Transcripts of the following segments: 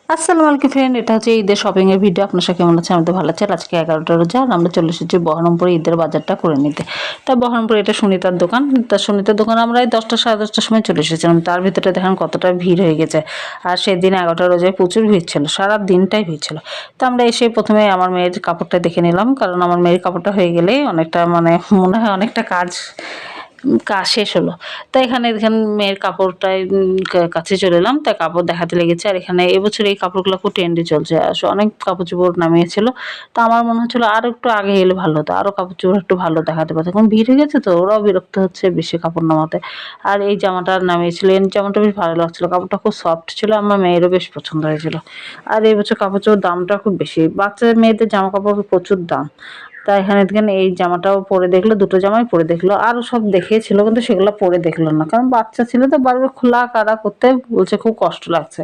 আসসালামু আলাইকুম ফ্রেন্ড, এটা হচ্ছে ঈদের শপিং এর ভিডিও। আপনার সাথে কেমন আছে? আমাদের ভালো আছে। আজকে 11টা রোজা আর আমরা চলে এসেছি বহরমপুরে ঈদের বাজারটা করে নিতে। তা বহরমপুরে এটা সুনিতার দোকান। তা সুনিতার দোকান আমরা এই 10টা সাড়ে 10টার সময় চলে এসেছিলাম। তার ভিতরে দেখেন কতটা ভিড় হয়ে গেছে। আর সেদিন 11টা রোজায় প্রচুর ভিড় ছিল, সারা দিনটাই ভিড় ছিল। তো আমরা এসে প্রথমে আমার মেয়ের কাপড়টা দেখে নিলাম, কারণ আমার মেয়ের কাপড়টা হয়ে গেলেই অনেকটা মনে হয় অনেকটা কাজ শেষ হলো। তো এখানে দেখেন মেয়ের কাপড়টাই কাছে চলে এলাম, তাই কাপড় দেখাতে লেগেছে। আর এখানে এবছর এই কাপড়গুলো খুব ট্রেন্ডে চলছে, আসলে অনেক কাপড় চোপড় নামিয়েছিল। তো আমার মনে হচ্ছিল আরো একটু আগে এলে ভালো হতো, আরো কাপড় চোপড় একটু ভালো দেখাতে পারতো। এখন ভিড় হয়ে গেছে তো ওরাও বিরক্ত হচ্ছে বেশি কাপড় নামাতে। আর এই জামাটা নামিয়েছিল, এই জামাটা বেশ ভালো লাগছিল, কাপড়টা খুব সফট ছিল, আমার মেয়েরও বেশ পছন্দ হয়েছিল। আর এই বছর কাপড় চোপড় দামটা খুব বেশি, বাচ্চা মেয়েদের জামা কাপড় প্রচুর দাম। তা এখানে দেখেন এই জামাটাও পরে দেখলো, দুটো জামাই পরে দেখলো, আরও সব দেখিয়েছিল কিন্তু সেগুলো পরে দেখলো না, কারণ বাচ্চা ছিল তো বারবার খোলা কাড়া করতে বলছে, খুব কষ্ট লাগছে।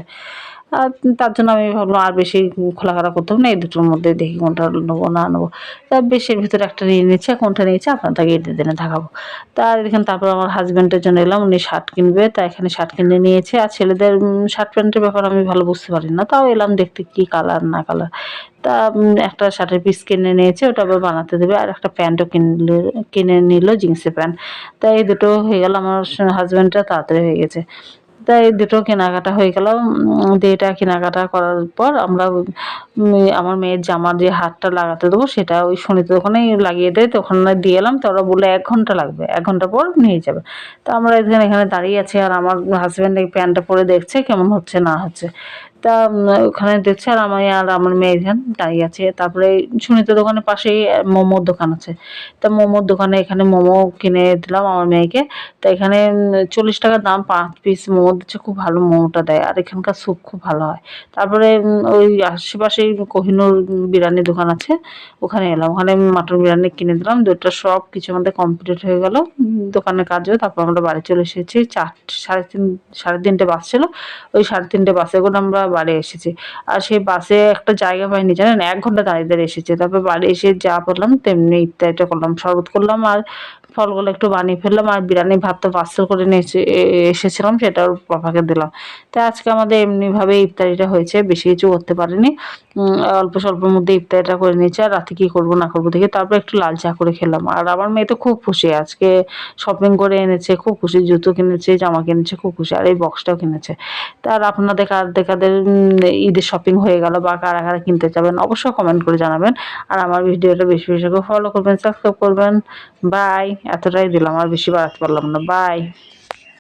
আর তার জন্য আমি ভাবলাম আর বেশি খোলাকাটা করতে হবে না, এই দুটোর মধ্যে দেখি কোনটা নেবো না নেবো। তা বেশের ভিতরে একটা নিয়ে নিচ্ছে, কোনটা নিয়েছে আপনাদেরকে ঈদের দিনে দেখাবো। তা দেখেন তারপর আমার হাজব্যান্ডের জন্য এলাম, উনি শার্ট কিনবে, তা এখানে শার্ট কিনে নিয়েছে। আর ছেলেদের শার্ট প্যান্টের ব্যাপার আমি ভালো বুঝতে পারি না, তাও এলাম দেখতে কি কালার না কালার। তা একটা শার্টের পিস কিনে নিয়েছে, ওটা আবার বানাতে দেবে। আর একটা প্যান্টও কিনে নিল, জিন্সের প্যান্ট। তাই এই দুটো হয়ে গেল, আমার হাজব্যান্ডটা তাড়াতাড়ি হয়ে গেছে। তাই দুটো কেনাকাটা হয়ে গেল। দিয়ে এটা কেনাকাটা করার পর আমরা আমার মেয়ের জামার যে হাতটা লাগাতে দেবো সেটা ওই সুনিতার দোকানেই লাগিয়ে দেয়, তো ওখানে দিয়ে এলাম। তো ওরা বললো 1 ঘন্টা লাগবে, 1 ঘন্টা পর নিয়ে যাবে। তো আমরা এখানে দাঁড়িয়ে আছি, আর আমার হাজব্যান্ড এই প্যান্টটা পরে দেখছে কেমন হচ্ছে না হচ্ছে। তা ওখানে দেখছে, আর আমি আর আমার মেয়ে এখানে দাঁড়িয়ে আছে। তারপরে সুনিতার দোকানের পাশেই মোমোর দোকান আছে। তা মোমোর দোকানে এখানে মোমো কিনে দিলাম আমার মেয়েকে। তো এখানে 40 টাকা দাম, 5 পিস মোমো দিচ্ছে, খুব ভালো মোমোটা দেয়। আর এখানকার স্যুপ খুব ভালো হয়। তারপরে ওই আশেপাশেই কোহিনূর বিরিয়ানির দোকান আছে, ওখানে এলাম, ওখানে মাটন বিরিয়ানি কিনে দিলাম। দুটো সব কিছু আমাদের কমপ্লিট হয়ে গেল দোকানের কাজও। তারপর আমরা বাড়ি চলে এসেছি। 3:30 বাস ছিল, ওই 3:30 বাসে করে আমরা বাড়ি এসেছি। আর সেই বাসে একটা জায়গা পাইনি জানেন, 1 ঘন্টা দাঁড়িয়ে দাঁড়িয়ে এসেছি। তারপর বাড়ি এসে যা পেলাম তেমনি ইফতারিটা করলাম, শরবত করলাম আর ফলগুলো একটু বানিয়ে ফেললাম। আর বিরিয়ানি ভাত তো পার্সেল করে নিয়ে এসেছিলাম, সেটাও পাপাকে দিলাম। তাই আজকে আমাদের এমনিভাবে ইফতারিটা হয়েছে, বেশি কিছু করতে পারিনি। অল্প স্বল্পের মধ্যে ইফতারিটা করে নিয়েছি। আর রাতে কী করবো না করবো দেখে তারপর একটু লাল চা করে খেলাম। আর আমার মেয়ে তো খুব খুশি, আজকে শপিং করে এনেছে, খুব খুশি, জুতো কিনেছে, জামা কিনেছে, খুব খুশি। আর এই বক্সটাও কিনেছে। তার আপনাদের কাদের ঈদের শপিং হয়ে গেল বা কারা কারা কিনতে যাবেন অবশ্যই কমেন্ট করে জানাবেন। আর আমার ভিডিওটা বেশি বেশি করে ফলো করবেন, সাবস্ক্রাইব করবেন। বাই, এতটাই দিলাম, আর বেশি বাড়াতে পারলাম না। বাই।